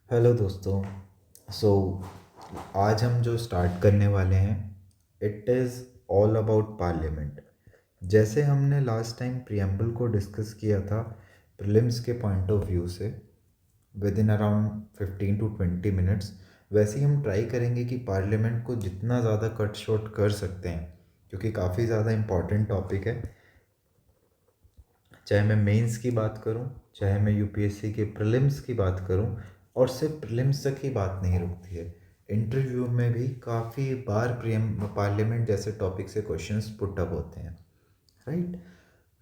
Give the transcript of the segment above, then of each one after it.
Hello दोस्तों। सो आज हम जो स्टार्ट करने वाले हैं, it is all about parliament. जैसे हमने लास्ट टाइम प्रियम्बल को डिस्कस किया था प्रीलिम्स के पॉइंट ऑफ व्यू से with in around 15 to 20 minutes, वैसे ही हम ट्राई करेंगे कि पार्लियामेंट को जितना ज़्यादा कट शॉर्ट कर सकते हैं, क्योंकि काफ़ी ज़्यादा इम्पॉर्टेंट टॉपिक है। चाहे मैं मेंस की बात करूं, चाहे मैं यूपीएससी के प्रीलिम्स की बात करूं, और सिर्फ प्रीलिम्स तक ही बात नहीं रुकती है। इंटरव्यू में भी काफ़ी बार पार्लियामेंट जैसे टॉपिक से क्वेश्चंस पुट अप होते हैं, राइट।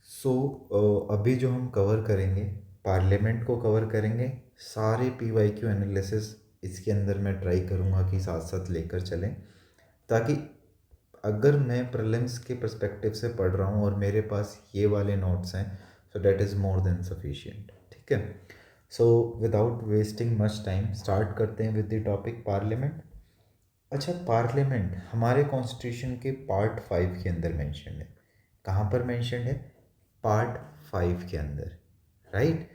सो अभी जो हम कवर करेंगे, पार्लियामेंट को कवर करेंगे, सारे पीवाईक्यू एनालिसिस इसके अंदर मैं ट्राई करूँगा कि साथ साथ लेकर चलें, ताकि अगर मैं प्रीलिम्स के पर्सपेक्टिव से पढ़ रहा हूँ और मेरे पास ये वाले नोट्स हैं, so that is more than sufficient. ठीक है। So without wasting much time start करते हैं विद द टॉपिक पार्लियामेंट। अच्छा, पार्लियामेंट हमारे कॉन्स्टिट्यूशन के पार्ट 5 के अंदर मेंशन है। कहाँ पर मेंशन है? पार्ट 5 के अंदर, राइट।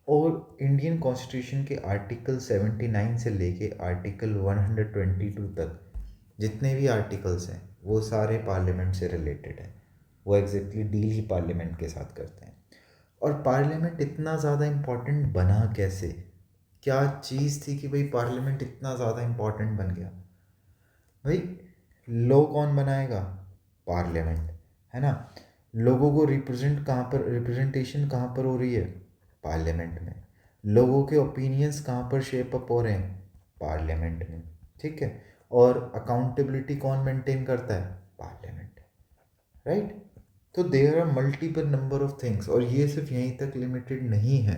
और इंडियन कॉन्स्टिट्यूशन के आर्टिकल 79 से लेके आर्टिकल 122 तक जितने भी आर्टिकल्स हैं वो सारे पार्लियामेंट से रिलेटेड हैं। वो एग्जैक्टली डील ही पार्लियामेंट के साथ करते हैं। और पार्लियामेंट इतना ज़्यादा इम्पोर्टेंट बना कैसे? क्या चीज़ थी कि भाई पार्लियामेंट इतना ज़्यादा इम्पोर्टेंट बन गया? भाई, लॉ कौन बनाएगा? पार्लियामेंट, है ना। लोगों को रिप्रेजेंटेशन कहाँ पर हो रही है? पार्लियामेंट में। लोगों के ओपिनियंस कहाँ पर शेप अप हो रहे हैं? पार्लियामेंट में। ठीक है। और अकाउंटेबिलिटी कौन मेंटेन करता है? Parliament, right. तो there are multiple number of things, और ये सिर्फ यहीं तक लिमिटेड नहीं है।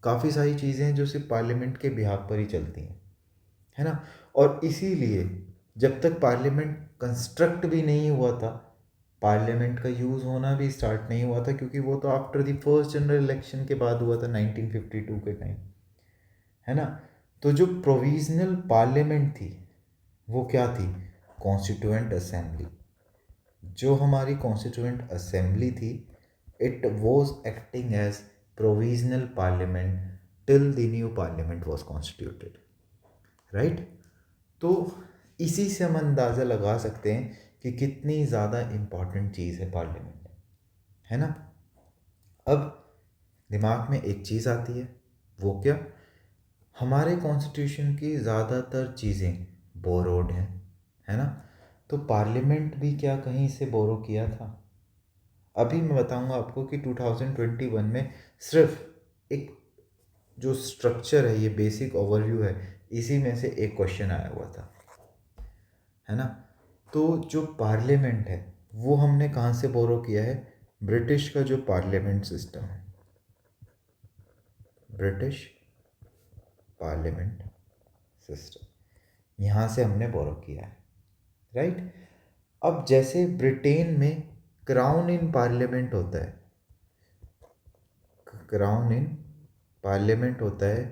काफ़ी सारी चीज़ें हैं जो सिर्फ पार्लियामेंट के बिहाफ पर ही चलती हैं, है ना। और इसीलिए जब तक पार्लियामेंट कंस्ट्रक्ट भी नहीं हुआ था, पार्लियामेंट का यूज़ होना भी स्टार्ट नहीं हुआ था, क्योंकि वो तो after the first general election के बाद हुआ था 1952 के टाइम, है ना। तो जो प्रोविजनल पार्लियामेंट थी वो क्या थी? Constituent assembly. जो हमारी कॉन्स्टिट्यूएंट असेंबली थी, it was acting as provisional parliament till the new parliament was constituted, right. तो इसी से हम अंदाज़ा लगा सकते हैं कि कितनी ज़्यादा इम्पॉर्टेंट चीज़ है पार्लियामेंट, है ना। अब दिमाग में एक चीज़ आती है, वो क्या? हमारे कॉन्स्टिट्यूशन की ज़्यादातर चीज़ें बोरोड हैं, है ना। तो पार्लियामेंट भी क्या कहीं से बोरो किया था? अभी मैं बताऊंगा आपको कि 2021 में सिर्फ एक जो स्ट्रक्चर है, ये बेसिक ओवरव्यू है, इसी में से एक क्वेश्चन आया हुआ था, है ना। तो जो पार्लियामेंट है वो हमने कहाँ से बोरो किया है? ब्रिटिश का जो पार्लियामेंट सिस्टम है, ब्रिटिश पार्लियामेंट सिस्टम, यहाँ से हमने बोरो किया है, राइट। अब जैसे ब्रिटेन में क्राउन इन पार्लियामेंट होता है, क्राउन इन पार्लियामेंट होता है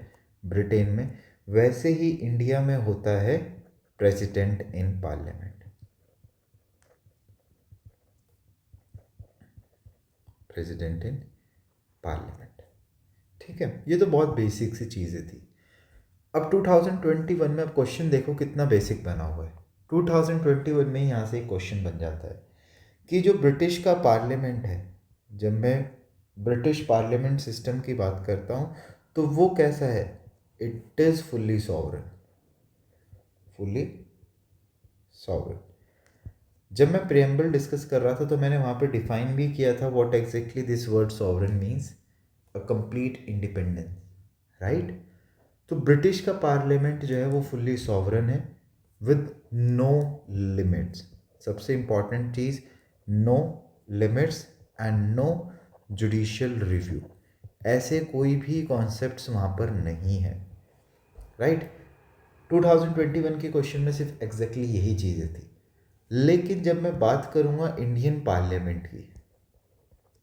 ब्रिटेन में, वैसे ही इंडिया में होता है president in parliament, president in parliament. ठीक है, ये तो बहुत बेसिक सी चीज़ें थी। अब 2021 में अब क्वेश्चन देखो कितना बेसिक बना हुआ है। 2021 में यहाँ से एक क्वेश्चन बन जाता है कि जो ब्रिटिश का पार्लियामेंट है, जब मैं ब्रिटिश पार्लियामेंट सिस्टम की बात करता हूँ, तो वो कैसा है? It is fully sovereign, fully sovereign. जब मैं प्रियम्बल डिस्कस कर रहा था तो मैंने वहाँ पे डिफाइन भी किया था what exactly this word sovereign means, a complete independence, right. तो ब्रिटिश का पार्लियामेंट जो है वो फुल्ली सॉवरन है विद नो लिमिट्स। सबसे इंपॉर्टेंट चीज़, no limits and no judicial review. ऐसे कोई भी कॉन्सेप्ट्स वहाँ पर नहीं है, राइट। 2021 के क्वेश्चन में सिर्फ एग्जैक्टली यही चीज़ें थी। लेकिन जब मैं बात करूँगा इंडियन पार्लियामेंट की,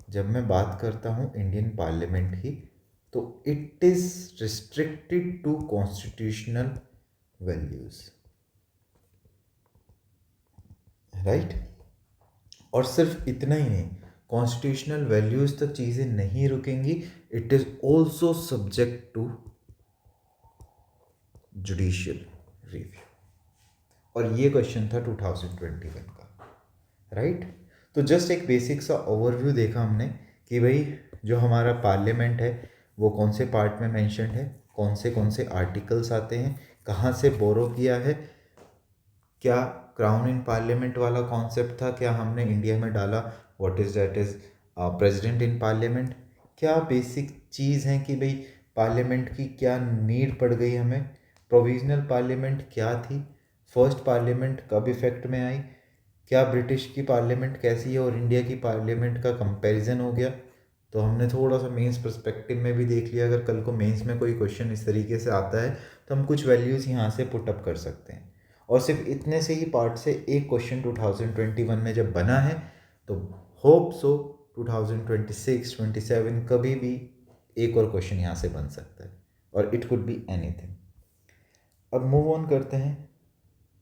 जब मैं बात करता हूँ इंडियन पार्लियामेंट की, तो it is restricted to constitutional values, right. और सिर्फ इतना ही नहीं, कॉन्स्टिट्यूशनल वैल्यूज़ तक चीज़ें नहीं रुकेंगी, it is also subject to judicial review, और ये क्वेश्चन था 2021 का, राइट। तो जस्ट एक बेसिक सा ओवरव्यू देखा हमने कि भाई जो हमारा पार्लियामेंट है वो कौन से पार्ट में मेंशन्ड है, कौन से आर्टिकल्स आते हैं, कहाँ से बोरो किया है, क्या क्राउन इन पार्लियामेंट वाला कॉन्सेप्ट था, क्या हमने इंडिया में डाला, what is that is president in parliament, क्या बेसिक चीज़ है कि भाई पार्लियामेंट की क्या नीड पड़ गई हमें, प्रोविजनल पार्लियामेंट क्या थी, फर्स्ट पार्लियामेंट कब इफेक्ट में आई, क्या ब्रिटिश की पार्लियामेंट कैसी है और इंडिया की पार्लियामेंट का कंपैरिजन हो गया। तो हमने थोड़ा सा मेंस पर्सपेक्टिव में भी देख लिया, अगर कल को मेंस में कोई क्वेश्चन इस तरीके से आता है तो हम कुछ वैल्यूज़ यहाँ से पुट अप कर सकते हैं। और सिर्फ इतने से ही पार्ट से एक क्वेश्चन 2021 में जब बना है तो होप सो 2026 27 कभी भी एक और क्वेश्चन यहाँ से बन सकता है, और इट कुड बी एनीथिंग। अब मूव ऑन करते हैं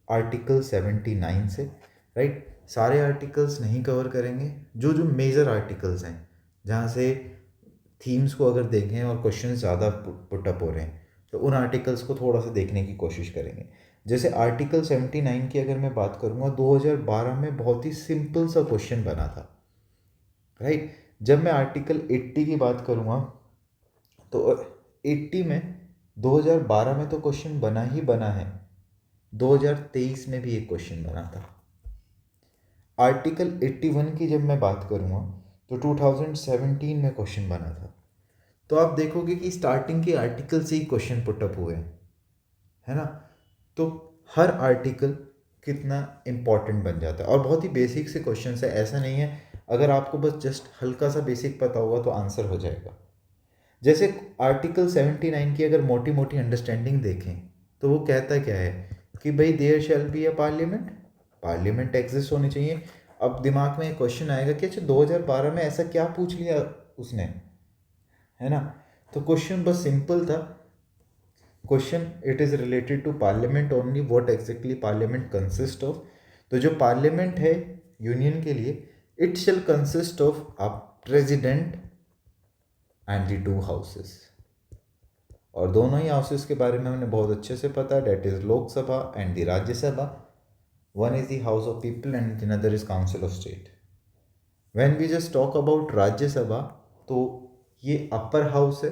आर्टिकल 79 से, राइट। सारे आर्टिकल्स नहीं कवर करेंगे, जो जो मेजर आर्टिकल्स हैं जहाँ से थीम्स को अगर देखें और क्वेश्चन ज़्यादा पुटअप हो रहे हैं तो उन आर्टिकल्स को थोड़ा सा देखने की कोशिश करेंगे। जैसे आर्टिकल 79 की अगर मैं बात करूँगा, 2012 में बहुत ही सिंपल सा क्वेश्चन बना था, राइट। जब मैं आर्टिकल 80 की बात करूँगा तो 80 में 2012 में तो क्वेश्चन बना ही बना है, 2023 में भी एक क्वेश्चन बना था। आर्टिकल 81 की जब मैं बात करूँगा तो 2017 में क्वेश्चन बना था। तो आप देखोगे कि स्टार्टिंग के आर्टिकल से ही क्वेश्चन पुटअप हुए हैं, है ना। तो हर आर्टिकल कितना इम्पॉर्टेंट बन जाता है, और बहुत ही बेसिक से क्वेश्चन है, ऐसा नहीं है अगर आपको बस जस्ट हल्का सा बेसिक पता होगा तो आंसर हो जाएगा। जैसे आर्टिकल 79 की अगर मोटी मोटी अंडरस्टैंडिंग देखें तो वो कहता क्या है कि भाई there shall be a parliament, parliament exist होनी चाहिए। अब दिमाग में एक क्वेश्चन आएगा कि अच्छा 2012 में ऐसा क्या पूछ लिया उसने, है ना। तो क्वेश्चन बस सिंपल था, question it is related to parliament only, what exactly parliament consist of. तो जो पार्लियामेंट है यूनियन के लिए, it shall consist of a president and the two houses, और दोनों ही हाउसेस के बारे में हमें बहुत अच्छे से पता है, that is Lok Sabha and the Rajya Sabha. One is the house of people and another is council of state. When we just talk about Rajya Sabha तो ये अपर हाउस है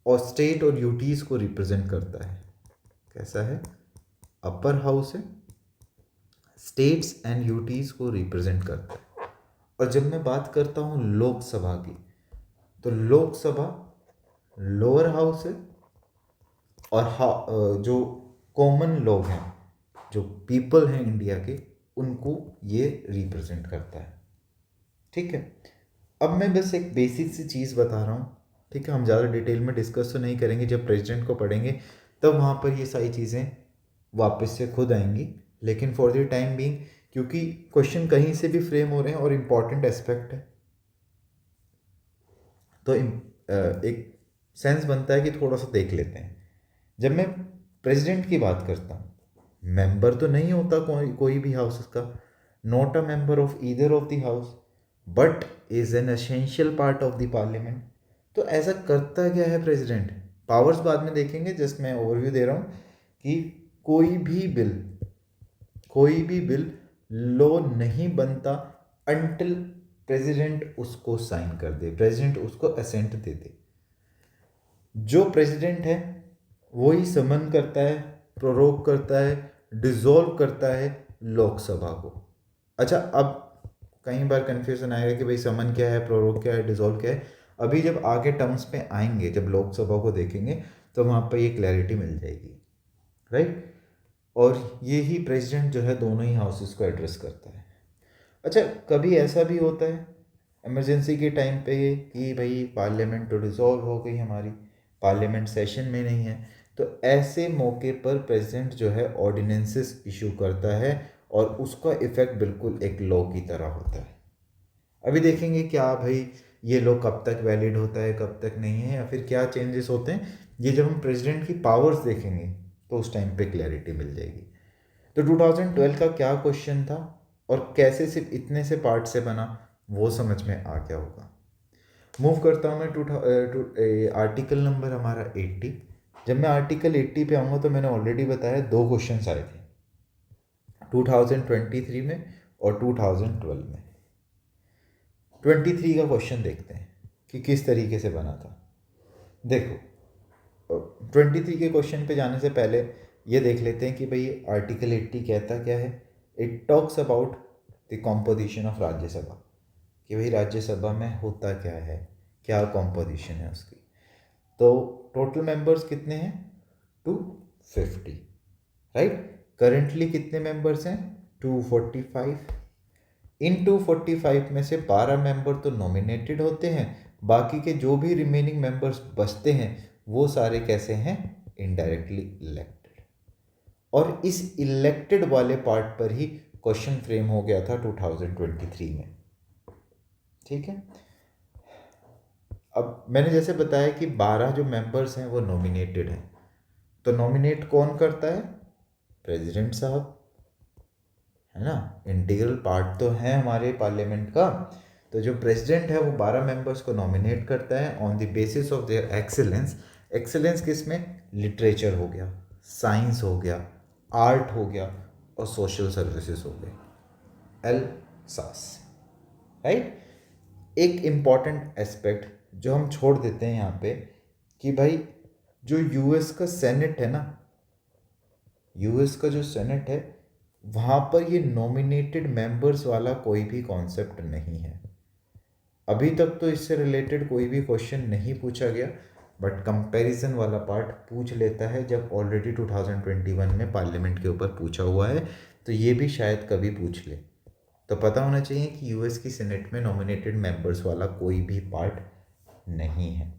और स्टेट और यूटीज को रिप्रेजेंट करता है। कैसा है? अपर हाउस है, स्टेट्स एंड यूटीज को रिप्रेजेंट करता है। और जब मैं बात करता हूँ लोकसभा की, तो लोकसभा लोअर हाउस है, और जो कॉमन लोग हैं, जो पीपल हैं इंडिया के, उनको ये रिप्रेजेंट करता है। ठीक है, अब मैं बस एक बेसिक सी चीज़ बता रहा हूँ, ठीक है। हम ज़्यादा डिटेल में डिस्कस तो नहीं करेंगे, जब प्रेसिडेंट को पढ़ेंगे तब वहाँ पर ये सारी चीज़ें वापस से खुद आएंगी। लेकिन फॉर द टाइम बीइंग, क्योंकि क्वेश्चन कहीं से भी फ्रेम हो रहे हैं और इम्पॉर्टेंट एस्पेक्ट है, तो एक सेंस बनता है कि थोड़ा सा देख लेते हैं। जब मैं प्रेसिडेंट की बात करता हूँ, मेंबर तो नहीं होता कोई भी हाउस का, not a member of either of the house, but is an essential part of the parliament. तो ऐसा करता क्या है प्रेसिडेंट? पावर्स बाद में देखेंगे, जस्ट मैं ओवरव्यू दे रहा हूँ कि कोई भी बिल लॉ नहीं बनता अंटिल प्रेसिडेंट उसको साइन कर दे, प्रेसिडेंट उसको असेंट दे दे। जो प्रेसिडेंट है वही समन करता है, प्रोरोग करता है, डिसॉल्व करता है लोकसभा को। अच्छा, अब कई बार कंफ्यूजन आएगा कि भाई समन क्या है, प्रोरोग क्या है, डिसॉल्व क्या है। अभी जब आगे टर्म्स पे आएंगे, जब लोकसभा को देखेंगे तो वहाँ पर ये क्लैरिटी मिल जाएगी, राइट। और ये ही प्रेसिडेंट जो है दोनों ही हाउसेस को एड्रेस करता है। अच्छा, कभी ऐसा भी होता है इमरजेंसी के टाइम पे कि भाई पार्लियामेंट तो डिसॉल्व हो गई हमारी, पार्लियामेंट सेशन में नहीं है, तो ऐसे मौके पर प्रेसिडेंट जो है ऑर्डिनेंसेस इशू करता है और उसका इफ़ेक्ट बिल्कुल एक लॉ की तरह होता है। अभी देखेंगे क्या भाई ये लॉ कब तक वैलिड होता है, कब तक नहीं है, या फिर क्या चेंजेस होते हैं, ये जब हम प्रेसिडेंट की पावर्स देखेंगे तो उस टाइम पे क्लैरिटी मिल जाएगी। तो 2012 का क्या क्वेश्चन था और कैसे सिर्फ इतने से पार्ट से बना, वो समझ में आ गया होगा। मूव करता हूँ मैं आर्टिकल नंबर हमारा 80, जब मैं आर्टिकल 80 पे आऊँगा तो मैंने ऑलरेडी बताया 2 क्वेश्चंस आए थे 2023 में और 2012 में। 23 का क्वेश्चन देखते हैं कि किस तरीके से बना था। देखो 23 के क्वेश्चन पे जाने से पहले ये देख लेते हैं कि भाई आर्टिकल 80 कहता क्या है। It talks about the composition of Rajya Sabha, कि भाई राज्यसभा में होता क्या है, क्या कॉम्पोजिशन है उसकी। तो टोटल मेंबर्स कितने हैं 250, राइट। करेंटली कितने मेंबर्स हैं 245। इन 245 में से 12 मेंबर तो नॉमिनेटेड होते हैं, बाकी के जो भी रिमेनिंग मेंबर्स बचते हैं वो सारे कैसे हैं इनडायरेक्टली इलेक्टेड। और इस इलेक्टेड वाले पार्ट पर ही क्वेश्चन फ्रेम हो गया था 2023 में, ठीक है। अब मैंने जैसे बताया कि 12 जो मेंबर्स हैं वो नॉमिनेटेड हैं, तो नॉमिनेट कौन करता है प्रेसिडेंट साहब, है ना। इंटीग्रल पार्ट तो है हमारे पार्लियामेंट का। तो जो प्रेसिडेंट है वो 12 मेंबर्स को नॉमिनेट करता है on the basis of their excellence. Excellence किस में, लिटरेचर हो गया, साइंस हो गया, आर्ट हो गया और सोशल सर्विसेज हो गए, एल सास, राइट। एक इम्पॉर्टेंट एस्पेक्ट जो हम छोड़ देते हैं यहाँ पे कि भाई जो यूएस का सेनेट है ना, यूएस का जो सेनेट है वहाँ पर ये नॉमिनेटेड मेंबर्स वाला कोई भी कॉन्सेप्ट नहीं है। अभी तक तो इससे रिलेटेड कोई भी क्वेश्चन नहीं पूछा गया, बट कंपैरिजन वाला पार्ट पूछ लेता है जब ऑलरेडी 2021 में पार्लियामेंट के ऊपर पूछा हुआ है, तो ये भी शायद कभी पूछ ले। तो पता होना चाहिए कि यूएस की सेनेट में नॉमिनेटेड मेंबर्स वाला कोई भी पार्ट नहीं है,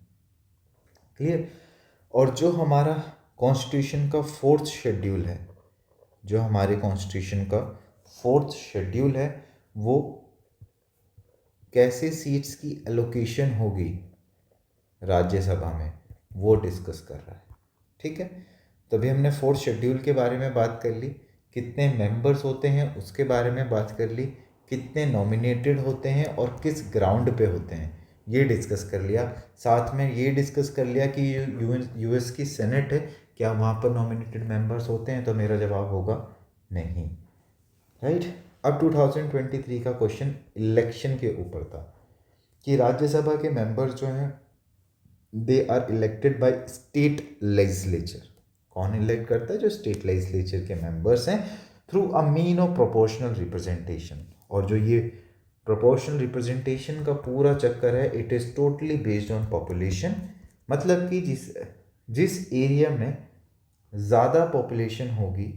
क्लियर। और जो हमारा कॉन्स्टिट्यूशन का 4th शेड्यूल है, जो हमारे कॉन्स्टिट्यूशन का 4th शेड्यूल है, वो कैसे सीट्स की एलोकेशन होगी राज्यसभा में वो डिस्कस कर रहा है, ठीक है। तभी हमने 4th शेड्यूल के बारे में बात कर ली, कितने मेंबर्स होते हैं उसके बारे में बात कर ली, कितने नॉमिनेटेड होते हैं और किस ग्राउंड पे होते हैं ये डिस्कस कर लिया। साथ में ये डिस्कस कर लिया कि यूएस की सेनेट है, क्या वहाँ पर नॉमिनेटेड मेंबर्स होते हैं, तो मेरा जवाब होगा नहीं, राइट। अब 2023 का क्वेश्चन इलेक्शन के ऊपर था कि राज्यसभा के मेंबर्स जो हैं they are elected by state legislature. कौन इलेक्ट करता है, जो स्टेट लेजिस्लेचर के मेंबर्स हैं, through a mean of proportional representation. और जो ये प्रोपोर्शनल रिप्रेजेंटेशन का पूरा चक्कर है, it is totally based on population. मतलब कि जिस एरिया में ज़्यादा पॉपुलेशन होगी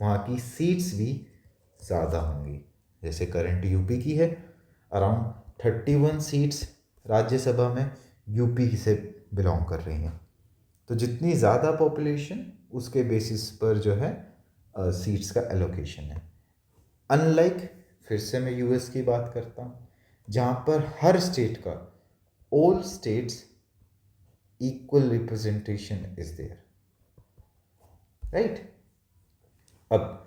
वहाँ की सीट्स भी ज़्यादा होंगी। जैसे करंट यूपी की है, अराउंड 31 सीट्स राज्यसभा में यूपी से बिलोंग कर रही हैं। तो जितनी ज़्यादा पॉपुलेशन उसके बेसिस पर जो है सीट्स का एलोकेशन है। अनलाइक, फिर से मैं यूएस की बात करता हूँ, जहाँ पर हर स्टेट का, all states equal representation is there, right. अब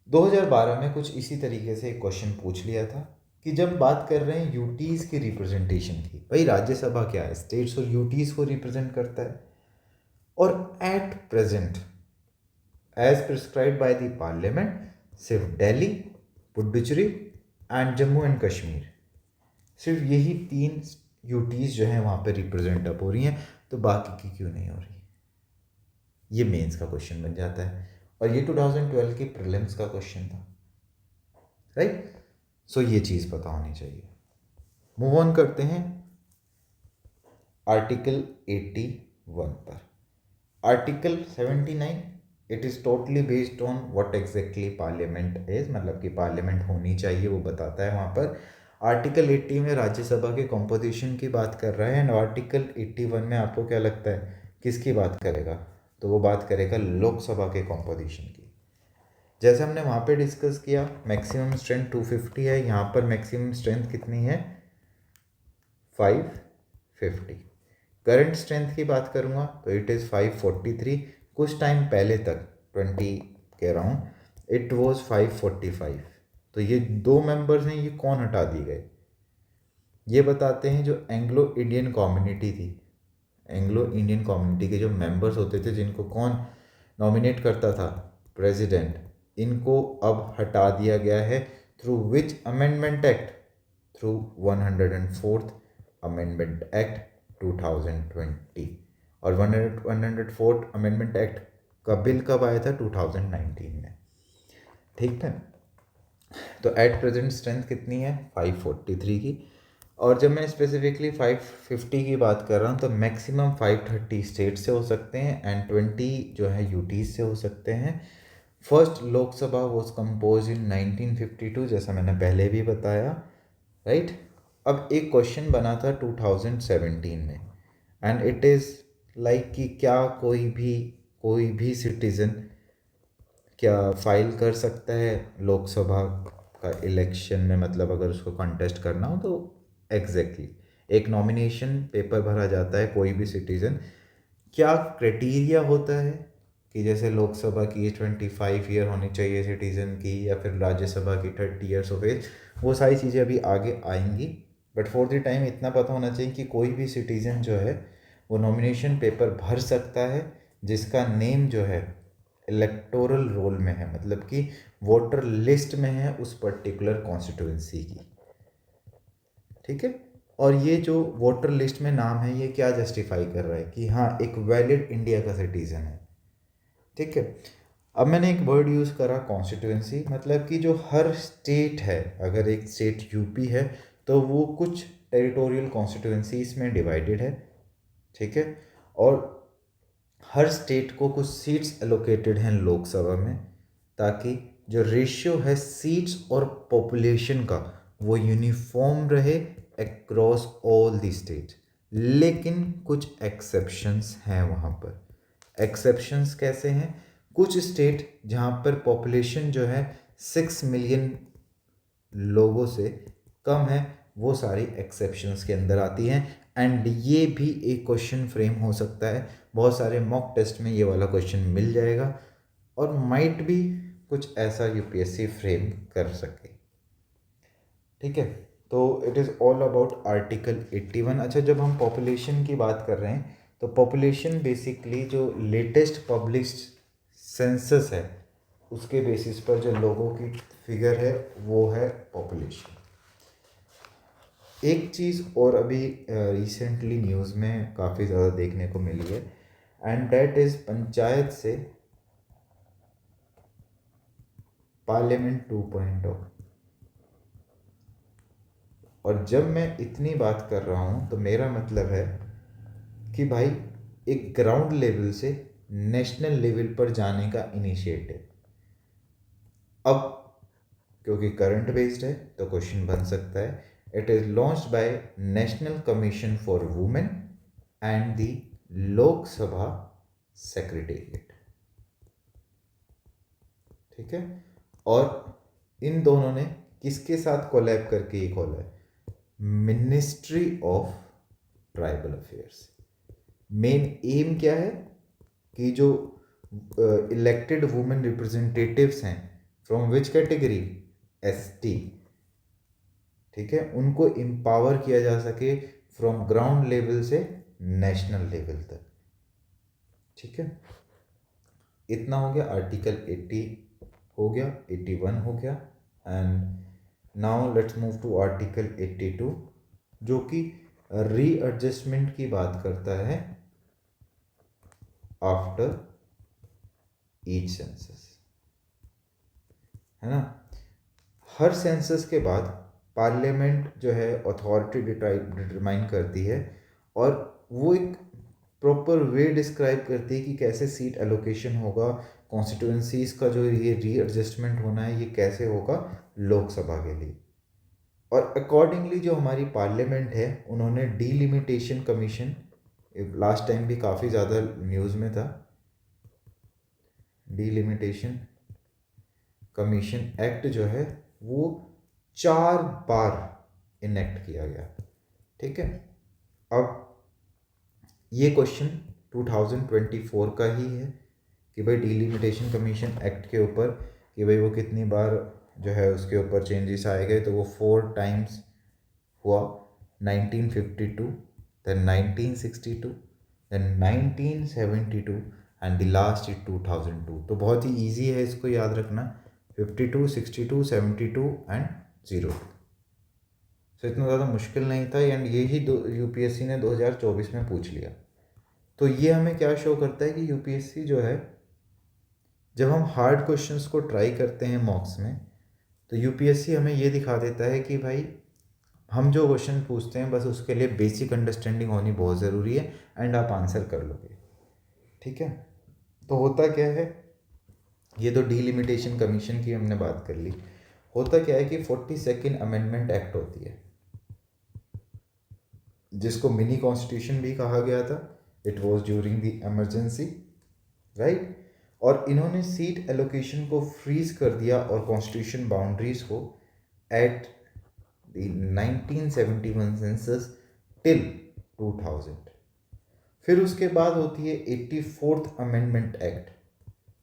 2012 में कुछ इसी तरीके से एक क्वेश्चन पूछ लिया था कि जब बात कर रहे हैं यूटीज़ की रिप्रेजेंटेशन की, भाई राज्यसभा क्या है, स्टेट्स और यूटीज़ को रिप्रेजेंट करता है। और at present as prescribed by the parliament सिर्फ दिल्ली, पुडुचेरी एंड जम्मू एंड कश्मीर, सिर्फ यही 3 यूटीज़ जो हैं वहाँ पे रिप्रेजेंट अप हो रही हैं, तो बाकी की क्यों नहीं हो रही। ये मेंस का क्वेश्चन बन जाता है और ये 2012 की प्रीलिम्स का क्वेश्चन था, राइट। सो ये चीज़ पता होनी चाहिए। मूव ऑन करते हैं आर्टिकल 81 पर। Article 79 it is totally based on what exactly parliament is, मतलब कि पार्लियामेंट होनी चाहिए वो बताता है वहाँ पर। आर्टिकल 80 में राज्यसभा के कॉम्पोजिशन की बात कर रहा है एंड आर्टिकल 81 में आपको क्या लगता है किसकी बात करेगा, तो वो बात करेगा लोकसभा के कॉम्पोजिशन की। जैसे हमने वहाँ पे डिस्कस किया मैक्सिमम स्ट्रेंथ 250 है, यहाँ पर मैक्सिमम स्ट्रेंथ कितनी है 550। करंट स्ट्रेंथ की बात करूँगा तो इट इज़ 543। कुछ टाइम पहले तक 20 के अराउंड इट वॉज 545। तो ये 2 मेंबर्स हैं, ये कौन हटा दिए गए, ये बताते हैं जो एंग्लो इंडियन कम्युनिटी थी, एंग्लो इंडियन कम्युनिटी के जो मेंबर्स होते थे, जिनको कौन नॉमिनेट करता था, प्रेसिडेंट, इनको अब हटा दिया गया है through which amendment act, through 104th amendment act 2020। और 104th अमेंडमेंट एक्ट का बिल कब आया था? 2019 में। ठीक है, तो एट प्रेजेंट स्ट्रेंथ कितनी है? 543 की। और जब मैं स्पेसिफिकली 550 की बात कर रहा हूँ तो मैक्सिमम 530 स्टेट से हो सकते हैं एंड 20 जो है यूटीज से हो सकते हैं। फर्स्ट लोकसभा वॉज कंपोज इन 1952, जैसा मैंने पहले भी बताया, राइट। अब एक क्वेश्चन बना था 2017 में एंड इट इज़ लाइक कि क्या कोई भी सिटीज़न क्या फाइल कर सकता है लोकसभा का इलेक्शन में, मतलब अगर उसको कंटेस्ट करना हो तो एग्जैक्टली एक नॉमिनेशन पेपर भरा जाता है, कोई भी सिटीज़न। क्या क्राइटेरिया होता है कि जैसे लोकसभा की एज 25 ईयर होनी चाहिए सिटीज़न की, या फिर राज्यसभा की 30 ईयर्स ऑफ एज, वो सारी चीज़ें अभी आगे आएंगी। बट फॉर द टाइम इतना पता होना चाहिए कि कोई भी सिटीज़न जो है वो नॉमिनेशन पेपर भर सकता है जिसका नेम जो है इलेक्टोरल रोल में है, मतलब कि वोटर लिस्ट में है उस पर्टिकुलर कॉन्स्टिट्यूंसी की। ठीक है, और ये जो वोटर लिस्ट में नाम है ये क्या जस्टिफाई कर रहा है कि हाँ एक वैलिड इंडिया का सिटीज़न है। ठीक है, अब मैंने एक वर्ड यूज़ करा कॉन्स्टिट्यूंसी, मतलब कि जो हर स्टेट है, अगर एक स्टेट यूपी है तो वो कुछ टेरिटोरियल कॉन्स्टिट्यूंसीज में डिवाइडेड है। ठीक है, और हर स्टेट को कुछ सीट्स एलोकेटेड हैं लोकसभा में, ताकि जो रेशियो है सीट्स और पॉपुलेशन का वो यूनिफॉर्म रहे अक्रॉस ऑल दी स्टेट। लेकिन कुछ एक्सेप्शंस हैं वहाँ पर। एक्सेप्शंस कैसे हैं? कुछ स्टेट जहाँ पर पॉपुलेशन जो है 6 मिलियन लोगों से कम है, वो सारी एक्सेप्शंस के अंदर आती हैं। एंड ये भी एक क्वेश्चन फ्रेम हो सकता है, बहुत सारे मॉक टेस्ट में ये वाला क्वेश्चन मिल जाएगा, और माइट भी कुछ ऐसा यूपीएससी फ्रेम कर सके। ठीक है, तो it is all about article 81। अच्छा, जब हम पॉपुलेशन की बात कर रहे हैं तो पॉपुलेशन बेसिकली जो लेटेस्ट पब्लिश्ड सेंसस है उसके बेसिस पर जो लोगों की फिगर है वो है पॉपुलेशन। एक चीज़ और अभी रिसेंटली न्यूज़ में काफ़ी ज़्यादा देखने को मिली है एंड दैट इज़ पंचायत से पार्लियामेंट 2.0। और जब मैं इतनी बात कर रहा हूँ तो मेरा मतलब है कि भाई एक ग्राउंड लेवल से नेशनल लेवल पर जाने का इनिशिएटिव। अब क्योंकि करंट बेस्ड है तो क्वेश्चन बन सकता है, it is launched by national commission for women and the Lok Sabha secretariat. ठीक है, और इन दोनों ने किसके साथ कोलैब करके ये खोला है? Ministry of tribal affairs. Main M क्या है कि जो इलेक्टेड वुमेन रिप्रेजेंटेटिव्स हैं फ्रॉम विच कैटेगरी? एसटी। ठीक है, उनको एम्पावर किया जा सके फ्रॉम ग्राउंड लेवल से नेशनल लेवल तक। ठीक है, इतना हो गया। आर्टिकल 80 हो गया, 81 हो गया, and now let's move to article 82 जो कि रीएडजस्टमेंट की बात करता है आफ्टर ईच सेंसस, है ना। हर सेंसस के बाद पार्लियामेंट जो है अथॉरिटी डिटरमाइन करती है और वो एक प्रॉपर वे डिस्क्राइब करती है कि कैसे सीट एलोकेशन होगा, कॉन्स्टिट्यूंसीज का जो ये रीएडजस्टमेंट होना है ये कैसे होगा लोकसभा के लिए। और अकॉर्डिंगली जो हमारी पार्लियामेंट है उन्होंने डीलिमिटेशन कमीशन, लास्ट टाइम भी काफ़ी ज़्यादा न्यूज़ में था, डीलिमिटेशन कमीशन एक्ट जो है वो 4 बार इनेक्ट किया गया। ठीक है, अब ये क्वेश्चन 2024 का ही है कि भाई डीलिमिटेशन कमीशन एक्ट के ऊपर कि भाई वो कितनी बार जो है उसके ऊपर चेंजेस आए गए, तो वो 4 टाइम्स हुआ, 1952, then 1962, then 1972 and the last is 2002। तो बहुत ही ईजी है इसको याद रखना, 52, 62, 72 एंड 02। तो इतना ज़्यादा मुश्किल नहीं था, एंड यही यूपीएससी ने 2024 में पूछ लिया। तो ये हमें क्या शो करता है कि यूपीएससी जो है, जब हम हार्ड क्वेश्चंस को ट्राई करते हैं मॉक्स में, तो यूपीएससी हमें ये दिखा देता है कि भाई हम जो क्वेश्चन पूछते हैं बस उसके लिए बेसिक अंडरस्टैंडिंग होनी बहुत ज़रूरी है, एंड आप आंसर कर लोगे। ठीक है, तो होता क्या है, ये तो डीलिमिटेशन कमीशन की हमने बात कर ली। होता क्या है कि 42nd अमेंडमेंट एक्ट होती है, जिसको मिनी कॉन्स्टिट्यूशन भी कहा गया था। It was during the emergency, right. और इन्होंने सीट एलोकेशन को फ्रीज कर दिया और कॉन्स्टिट्यूशन बाउंड्रीज को एट द 1971 सेंसस टिल 2000। फिर उसके बाद होती है 84th अमेंडमेंट एक्ट,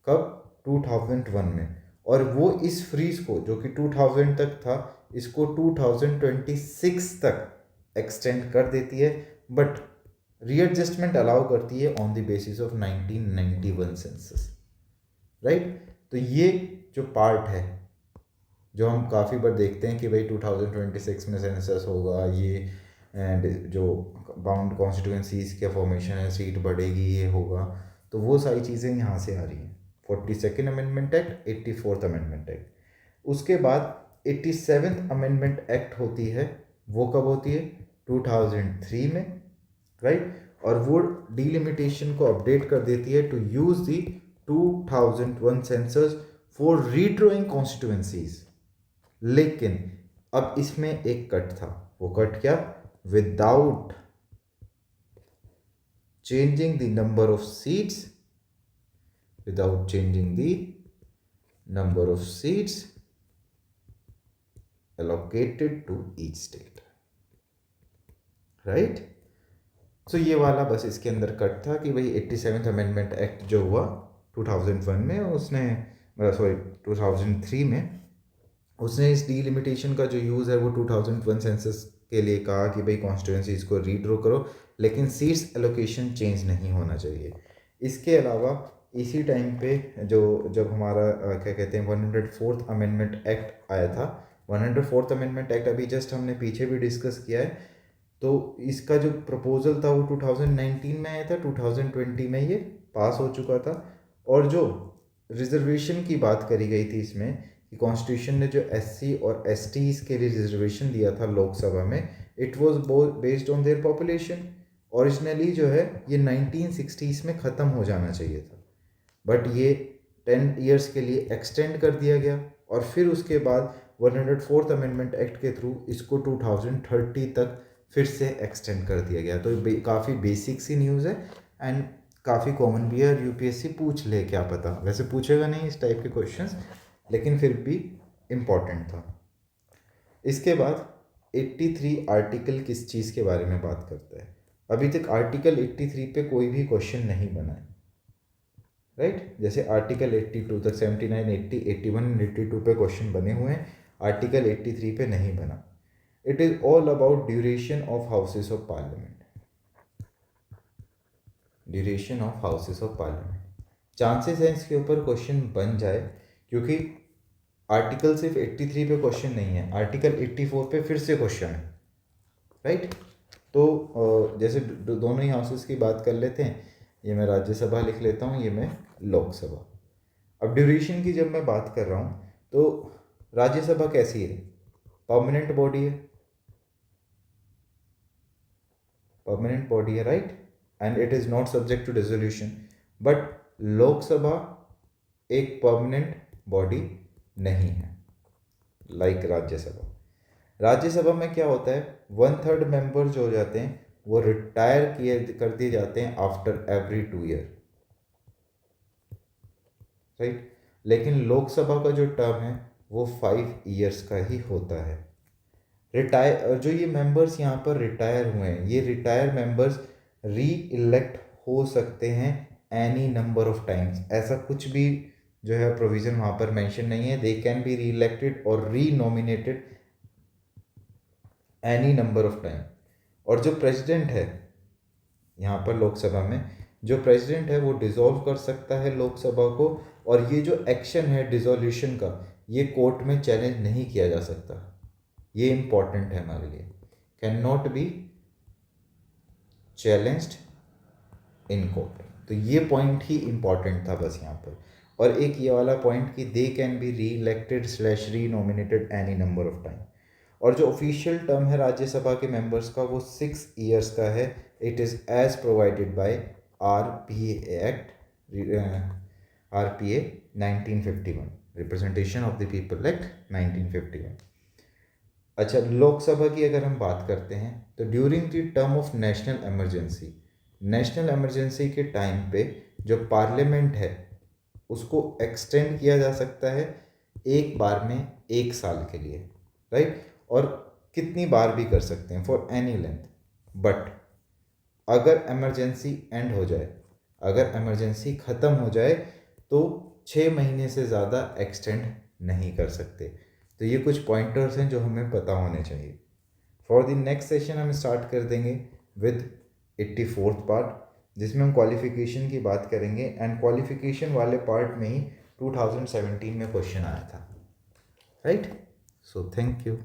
कब, 2001 में। और वो इस फ्रीज को, जो कि 2000 तक था, इसको 2026 तक एक्सटेंड कर देती है, बट रीएडजस्टमेंट अलाउ करती है on the basis of 1991 census, right. तो ये जो पार्ट है, जो हम काफ़ी बार देखते हैं कि भाई 2026 में सेंसस होगा ये, एंड जो बाउंड कॉन्स्टिट्यूंसीज के फॉर्मेशन है, सीट बढ़ेगी, ये होगा, तो वो सारी चीज़ें यहाँ से आ रही हैं। 42nd amendment act, 84th amendment act. उसके बाद 87th अमेंडमेंट एक्ट होती है, वो कब होती है, 2003 में, राइट। और वो डीलिमिटेशन को अपडेट कर देती है to use the 2001 census for redrawing constituencies. लेकिन अब इसमें एक कट था, वो कट क्या, without changing the number of seats, without changing the number of seats allocated to each state, right. So ये वाला बस इसके अंदर कट था कि भाई 87th अमेंडमेंट एक्ट जो हुआ 2001 में, उसने, सॉरी 2003 में, उसने इस डीलिमिटेशन का जो यूज़ है वो 2001 सेंसस के लिए कहा कि भाई कॉन्स्टिट्यूंसीज को रीड्रॉ करो, लेकिन सीट्स एलोकेशन चेंज नहीं होना चाहिए। इसके अलावा इसी टाइम पे जो, जब हमारा क्या कहते हैं 104th अमेंडमेंट एक्ट आया था, 104th अमेंडमेंट एक्ट अभी जस्ट हमने पीछे भी डिस्कस किया है। तो इसका जो प्रपोजल था वो 2019 में आया था, 2020 में ये पास हो चुका था। और जो रिजर्वेशन की बात करी गई थी इसमें, कि कॉन्स्टिट्यूशन ने जो एससी और एसटीज के लिए रिजर्वेशन दिया था लोकसभा में, it was based on their population. Originally जो है ये 1960s में ख़त्म हो जाना चाहिए था, बट ये 10 ईयर्स के लिए एक्सटेंड कर दिया गया। और फिर उसके बाद 104th अमेंडमेंट एक्ट के थ्रू इसको 2030 तक फिर से एक्सटेंड कर दिया गया। तो काफ़ी बेसिक सी न्यूज़ है, एंड काफ़ी कॉमन भी है, और यूपीएससी पूछ ले, क्या पता, वैसे पूछेगा नहीं इस टाइप के क्वेश्चंस, लेकिन फिर भी इम्पॉर्टेंट था। इसके बाद 83 आर्टिकल किस चीज़ के बारे में बात करता है। अभी तक आर्टिकल 83 पे कोई भी क्वेश्चन नहीं बना है, राइट। जैसे आर्टिकल 82 तक 79, 80, 81 एंड 82 पे क्वेश्चन बने हुए हैं, आर्टिकल 83 पे नहीं बना। It is all about duration of houses of parliament, duration of houses of parliament. Chances हैं इसके ऊपर क्वेश्चन बन जाए, क्योंकि आर्टिकल सिर्फ 83 पे क्वेश्चन नहीं है, आर्टिकल 84 पे फिर से क्वेश्चन है, राइट। तो जैसे दोनों ही हाउसेस की बात कर लेते हैं, ये मैं राज्यसभा लिख लेता हूँ, ये मैं लोकसभा। अब ड्यूरेशन की जब मैं बात कर रहा हूँ, तो राज्यसभा कैसी है, परमानेंट बॉडी है, परमानेंट बॉडी है, right, and it is not subject to dissolution. But Lok Sabha एक परमानेंट बॉडी नहीं है, लाइक राज्यसभा। राज्यसभा में क्या होता है, 1/3 मेंबर जो हो जाते हैं वो रिटायर किए कर दिए जाते हैं आफ्टर एवरी 2 ईयर, राइट। लेकिन लोकसभा का जो टर्म है वो 5 ईयर्स का ही होता है। रिटायर, जो ये मेंबर्स यहाँ पर रिटायर हुए हैं, ये रिटायर मेंबर्स री इलेक्ट हो सकते हैं एनी नंबर ऑफ टाइम्स। ऐसा कुछ भी जो है प्रोविज़न वहाँ पर मेंशन नहीं है। दे कैन बी री इलेक्टेड और री nominated any number of time. और जो प्रेसिडेंट है यहाँ पर लोकसभा में जो प्रेसिडेंट है वो डिसॉल्व कर सकता है लोकसभा को, और ये जो एक्शन है डिसॉल्यूशन का, ये कोर्ट में चैलेंज नहीं किया जा सकता। ये इम्पॉर्टेंट है हमारे लिए, can not be challenged in court. तो ये पॉइंट ही इम्पॉर्टेंट था बस यहाँ पर। और एक ये वाला पॉइंट कि they can be reelected slash renominated any number of time. और जो ऑफिशियल टर्म है राज्यसभा के मेंबर्स का वो 6 ईयर्स का है। It is as provided by RPA act, RPA 1951, representation of the people act 1951। अच्छा, लोकसभा की अगर हम बात करते हैं तो during the term of national emergency के टाइम पे जो पार्लियामेंट है उसको एक्सटेंड किया जा सकता है एक बार में 1 साल के लिए, राइट। और कितनी बार भी कर सकते हैं, फॉर एनी लेंथ। बट अगर इमरजेंसी एंड हो जाए, अगर इमरजेंसी ख़त्म हो जाए तो 6 महीने से ज़्यादा एक्सटेंड नहीं कर सकते। तो ये कुछ पॉइंटर्स हैं जो हमें पता होने चाहिए। फॉर द नेक्स्ट सेशन हम स्टार्ट कर देंगे विद 84th पार्ट, जिसमें हम क्वालिफिकेशन की बात करेंगे। एंड क्वालिफिकेशन वाले पार्ट में ही 2017 में क्वेश्चन आया था, राइट। So thank you.